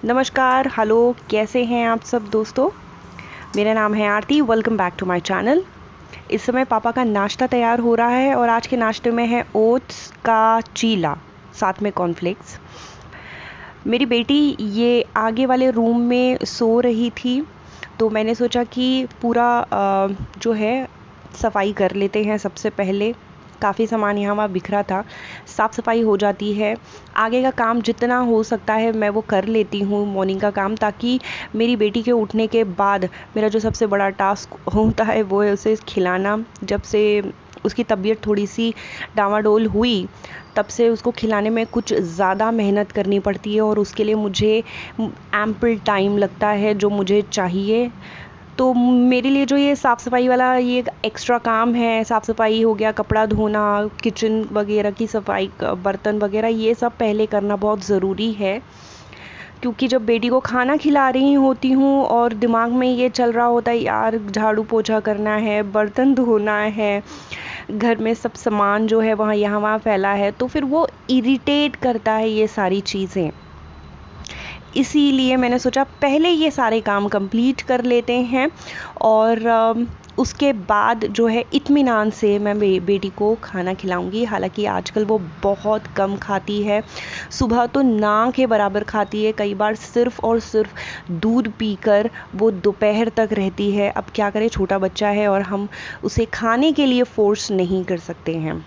नमस्कार, हेलो, कैसे हैं आप सब दोस्तों? मेरा नाम है Aarti, welcome back to my channel. इस समय पापा का नाश्ता तैयार हो रहा है और आज के नाश्ते में है ओट्स का चीला, साथ में कॉर्नफ्लेक्स। मेरी बेटी ये आगे वाले रूम में सो रही थी, तो मैंने सोचा कि पूरा जो है सफाई कर लेते हैं सबसे पहले। काफ़ी सामान यहाँ वहाँ बिखरा था, साफ़ सफाई हो जाती है। आगे का काम जितना हो सकता है मैं वो कर लेती हूँ, मॉर्निंग का काम, ताकि मेरी बेटी के उठने के बाद मेरा जो सबसे बड़ा टास्क होता है वो है उसे खिलाना। जब से उसकी तबीयत थोड़ी सी डामाडोल हुई, तब से उसको खिलाने में कुछ ज़्यादा मेहनत करनी पड़ती है और उसके लिए मुझे एम्पल टाइम लगता है जो मुझे चाहिए। तो मेरे लिए जो ये साफ़ सफाई वाला ये एक एक्स्ट्रा काम है, साफ़ सफाई हो गया, कपड़ा धोना, किचन वगैरह की सफाई, बर्तन वगैरह, ये सब पहले करना बहुत ज़रूरी है। क्योंकि जब बेटी को खाना खिला रही होती हूँ और दिमाग में ये चल रहा होता है यार झाड़ू पोछा करना है, बर्तन धोना है, घर में सब सामान जो है वहाँ यहाँ वहाँ फैला है, तो फिर वो इरिटेट करता है ये सारी चीज़ें। इसीलिए मैंने सोचा पहले ये सारे काम कंप्लीट कर लेते हैं और उसके बाद जो है इत्मीनान से मैं बेटी को खाना खिलाऊंगी। हालांकि आजकल वो बहुत कम खाती है, सुबह तो ना के बराबर खाती है, कई बार सिर्फ़ और सिर्फ दूध पीकर वो दोपहर तक रहती है। अब क्या करें, छोटा बच्चा है और हम उसे खाने के लिए फ़ोर्स नहीं कर सकते हैं।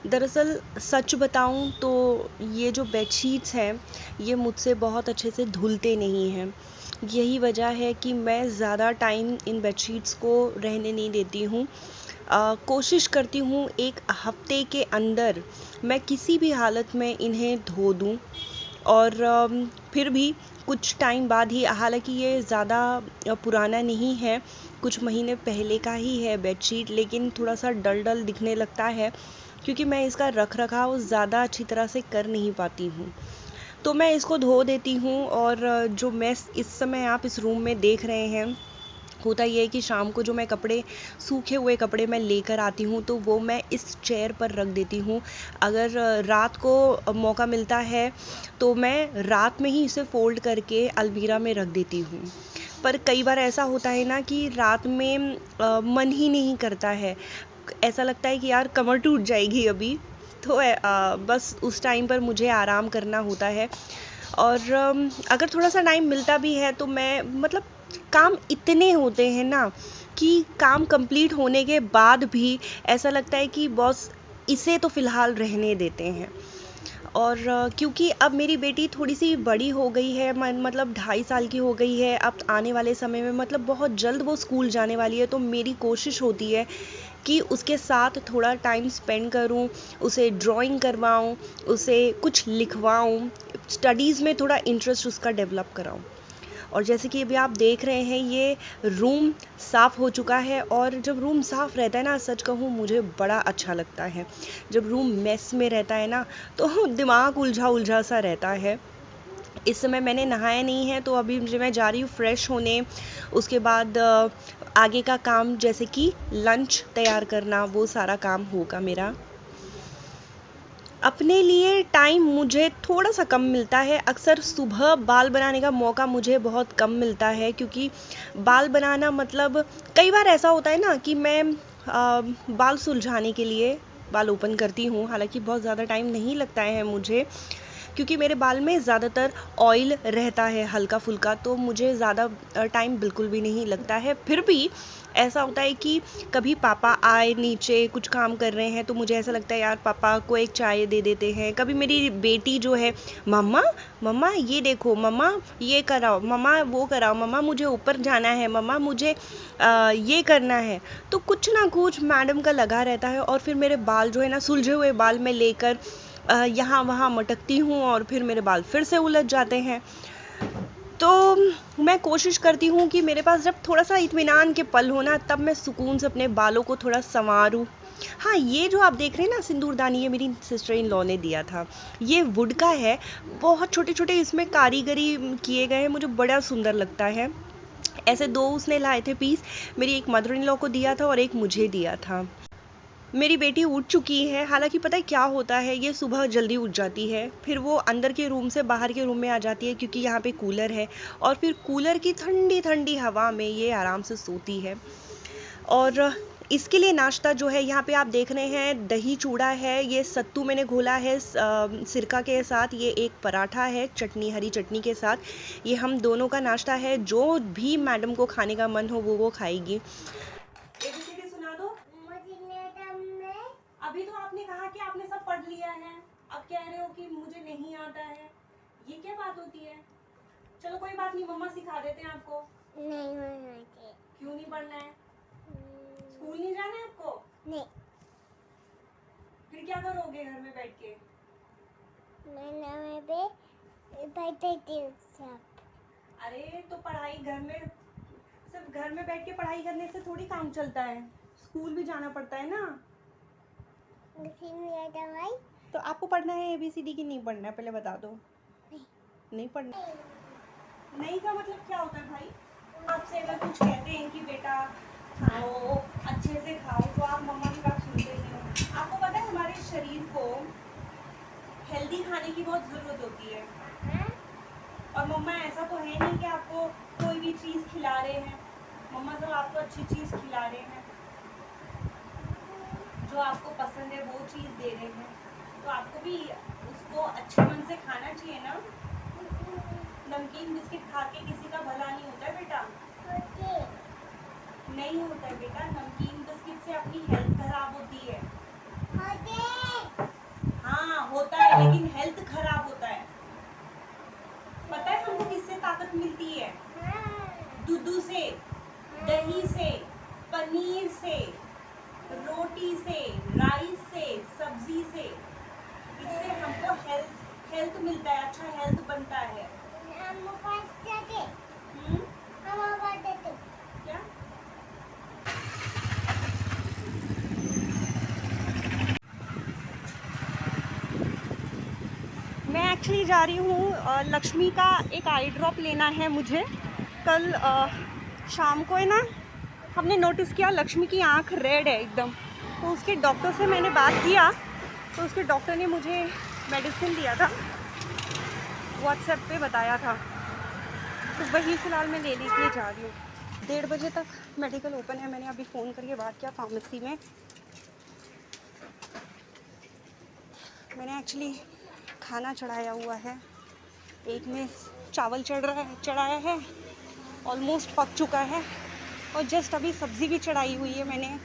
दरअसल सच बताऊं तो ये जो बेडशीट्स हैं ये मुझसे बहुत अच्छे से धुलते नहीं हैं। यही वजह है कि मैं ज़्यादा टाइम इन बेडशीट्स को रहने नहीं देती हूँ। कोशिश करती हूँ एक हफ्ते के अंदर मैं किसी भी हालत में इन्हें धो दूँ। और फिर भी कुछ टाइम बाद ही, हालांकि ये ज़्यादा पुराना नहीं है, कुछ महीने पहले का ही है बेडशीट, लेकिन थोड़ा सा डल डल दिखने लगता है क्योंकि मैं इसका रख रखाव ज़्यादा अच्छी तरह से कर नहीं पाती हूँ। तो मैं इसको धो देती हूँ और जो मैस इस समय आप इस रूम में देख रहे हैं, होता ये है कि शाम को जो मैं कपड़े, सूखे हुए कपड़े मैं लेकर आती हूँ तो वो मैं इस चेयर पर रख देती हूँ। अगर रात को मौका मिलता है तो मैं रात में ही इसे फ़ोल्ड करके अलमीरा में रख देती हूँ। पर कई बार ऐसा होता है ना कि रात में मन ही नहीं करता है, ऐसा लगता है कि यार कमर टूट जाएगी अभी, तो बस उस टाइम पर मुझे आराम करना होता है। और अगर थोड़ा सा टाइम मिलता भी है तो मैं, मतलब, काम इतने होते हैं ना कि काम कंप्लीट होने के बाद भी ऐसा लगता है कि बॉस इसे तो फ़िलहाल रहने देते हैं। और क्योंकि अब मेरी बेटी थोड़ी सी बड़ी हो गई है, मतलब 2.5 साल की हो गई है, अब आने वाले समय में मतलब बहुत जल्द वो स्कूल जाने वाली है, तो मेरी कोशिश होती है कि उसके साथ थोड़ा टाइम स्पेंड करूं, उसे ड्राइंग करवाऊं, उसे कुछ लिखवाऊं, स्टडीज़ में थोड़ा इंटरेस्ट उसका डेवलप कराऊं। और जैसे कि अभी आप देख रहे हैं ये रूम साफ़ हो चुका है, और जब रूम साफ़ रहता है ना, सच कहूँ मुझे बड़ा अच्छा लगता है। जब रूम मेस में रहता है ना तो दिमाग उलझा उलझा सा रहता है। इस समय मैंने नहाया नहीं है तो अभी मुझे, मैं जा रही हूँ फ्रेश होने। उसके बाद आगे का काम जैसे कि लंच तैयार करना, वो सारा काम होगा मेरा। अपने लिए टाइम मुझे थोड़ा सा कम मिलता है। अक्सर सुबह बाल बनाने का मौका मुझे बहुत कम मिलता है, क्योंकि बाल बनाना, मतलब, कई बार ऐसा होता है ना कि मैं बाल सुलझाने के लिए बाल ओपन करती हूँ। हालांकि बहुत ज़्यादा टाइम नहीं लगता है मुझे, क्योंकि मेरे बाल में ज़्यादातर ऑयल रहता है हल्का फुल्का, तो मुझे ज़्यादा टाइम बिल्कुल भी नहीं लगता है। फिर भी ऐसा होता है कि कभी पापा आए नीचे कुछ काम कर रहे हैं तो मुझे ऐसा लगता है यार पापा को एक चाय दे देते हैं। कभी मेरी बेटी जो है, मम्मा मम्मा ये देखो, मम्मा ये कराओ, मम्मा वो कराओ, मम्मा मुझे ऊपर जाना है, मम्मा मुझे ये करना है, तो कुछ ना कुछ मैडम का लगा रहता है। और फिर मेरे बाल जो है ना, सुलझे हुए बाल मैं लेकर यहाँ वहाँ मटकती हूँ और फिर मेरे बाल फिर से उलझ जाते हैं। तो मैं कोशिश करती हूँ कि मेरे पास जब थोड़ा सा इत्मीनान के पल हो ना, तब मैं सुकून से अपने बालों को थोड़ा संवारूँ। हाँ, ये जो आप देख रहे हैं ना सिंदूरदानी, ये मेरी सिस्टर इन लॉ ने दिया था। ये वुड का है, बहुत छोटे छोटे इसमें कारीगरी किए गए हैं, मुझे बड़ा सुंदर लगता है। ऐसे 2 उसने लाए थे पीस, मेरी एक मदर इन लॉ को दिया था और एक मुझे दिया था। मेरी बेटी उठ चुकी है। हालांकि पता है क्या होता है, ये सुबह जल्दी उठ जाती है, फिर वो अंदर के रूम से बाहर के रूम में आ जाती है क्योंकि यहाँ पे कूलर है, और फिर कूलर की ठंडी ठंडी हवा में ये आराम से सोती है। और इसके लिए नाश्ता जो है यहाँ पे आप देख रहे हैं, दही चूड़ा है, ये सत्तू मैंने घोला है सिरका के साथ, ये एक पराठा है चटनी, हरी चटनी के साथ। ये हम दोनों का नाश्ता है, जो भी मैडम को खाने का मन हो वो खाएगी। ABCD सुना दो। अभी तो आपने कहा कि आपने सब पढ़ लिया है, अब कह रहे हो कि मुझे नहीं आता है, ये क्या बात होती है? चलो कोई बात नहीं, मम्मा सिखा देते हैं आपको। नहीं, क्यों नहीं पढ़ना है? स्कूल नहीं जाना है आपको? नहीं। फिर क्या करोगे घर में बैठ के? अरे तो पढ़ाई घर में, सिर्फ घर में बैठ के पढ़ाई करने से थोड़ी काम चलता है, स्कूल भी जाना पड़ता है ना। तो आपको पढ़ना है ABCD की नहीं पढ़ना है, पहले बता दो। नहीं पढ़ना। नहीं का मतलब क्या होता है भाई? आपसे अगर कुछ कहते हैं कि बेटा खाओ, अच्छे से खाओ, तो आप मम्मा की बात सुनते नहीं हो। आपको पता है हमारे शरीर को हेल्दी खाने की बहुत ज़रूरत होती है, और मम्मा ऐसा तो है नहीं कि आपको कोई भी चीज़ खिला रहे हैं। मम्मा तो आपको अच्छी चीज़ खिला रहे हैं, जो आपको पसंद है वो चीज़ दे रहे हैं, तो आपको भी उसको अच्छे मन से खाना चाहिए ना। नमकीन बिस्किट खा के किसी का भला नहीं होता है बेटा। नहीं होता है बेटा, नमकीन बिस्किट से अपनी हेल्थ खराब होती है। हाँ होता है, लेकिन हेल्थ खराब होता है। पता है हमको किससे ताकत मिलती है? दूध से, दही से, पनीर से, रोटी से, राइस से, सब्जी से। इससे हमको हेल्थ मिलता है, अच्छा हेल्थ बनता है। क्या? मैं एक्चुअली जा रही हूँ, लक्ष्मी का एक आई ड्रॉप लेना है मुझे। कल शाम को है ना, हमने नोटिस किया लक्ष्मी की आँख रेड है एकदम, तो उसके डॉक्टर से मैंने बात किया, तो उसके डॉक्टर ने मुझे मेडिसिन दिया था, व्हाट्सएप पे बताया था, तो वही फ़िलहाल मैं लेने के लिए जा रही हूँ। 1:30 बजे तक मेडिकल ओपन है। मैंने अभी फ़ोन करके बात किया फार्मेसी में। मैंने एक्चुअली खाना चढ़ाया हुआ है, एक में चावल चढ़ाया है, ऑलमोस्ट पक चुका है, और जस्ट अभी सब्ज़ी भी चढ़ाई हुई है मैंने।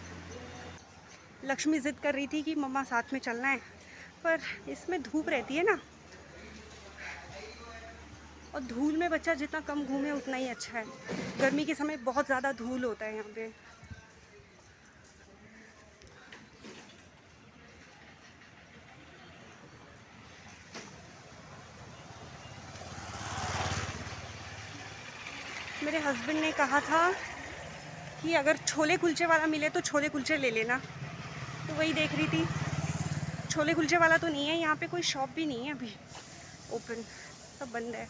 लक्ष्मी ज़िद कर रही थी कि मम्मा साथ में चलना है, पर इसमें धूप रहती है ना, और धूल में बच्चा जितना कम घूमे उतना ही अच्छा है। गर्मी के समय बहुत ज़्यादा धूल होता है यहाँ पे। मेरे हस्बैंड ने कहा था कि अगर छोले कुलचे वाला मिले तो छोले कुलचे ले लेना, तो वही देख रही थी। छोले कुलचे वाला तो नहीं है यहाँ पे, कोई शॉप भी नहीं है अभी ओपन, सब बंद है।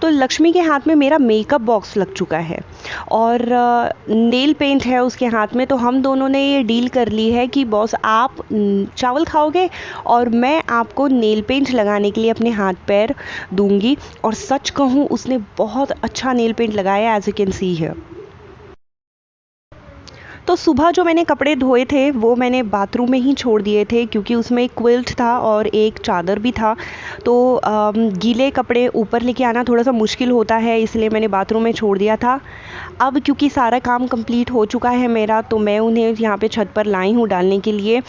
तो लक्ष्मी के हाथ में मेरा मेकअप बॉक्स लग चुका है, और नेल पेंट है उसके हाथ में, तो हम दोनों ने ये डील कर ली है कि बॉस आप चावल खाओगे और मैं आपको नेल पेंट लगाने के लिए अपने हाथ पैर दूंगी। और सच कहूँ, उसने बहुत अच्छा नेल पेंट लगाया, एज यू कैन सी है। तो सुबह जो मैंने कपड़े धोए थे वो मैंने बाथरूम में ही छोड़ दिए थे, क्योंकि उसमें एक क्विल्ट था और एक चादर भी था, तो गीले कपड़े ऊपर लेके आना थोड़ा सा मुश्किल होता है, इसलिए मैंने बाथरूम में छोड़ दिया था। अब क्योंकि सारा काम कंप्लीट हो चुका है मेरा, तो मैं उन्हें यहाँ पे छत पर लाई हूँ डालने के लिए,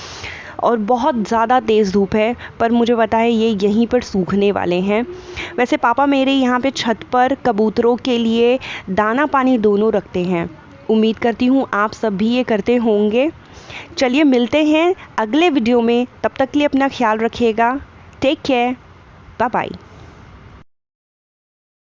और बहुत ज़्यादा तेज़ धूप है, पर मुझे पता है ये यहीं पर सूखने वाले हैं। वैसे पापा मेरे यहाँ पे छत पर कबूतरों के लिए दाना पानी दोनों रखते हैं। उम्मीद करती हूँ आप सब भी ये करते होंगे। चलिए मिलते हैं अगले वीडियो में, तब तक के लिए अपना ख्याल रखिएगा। Take care, bye bye.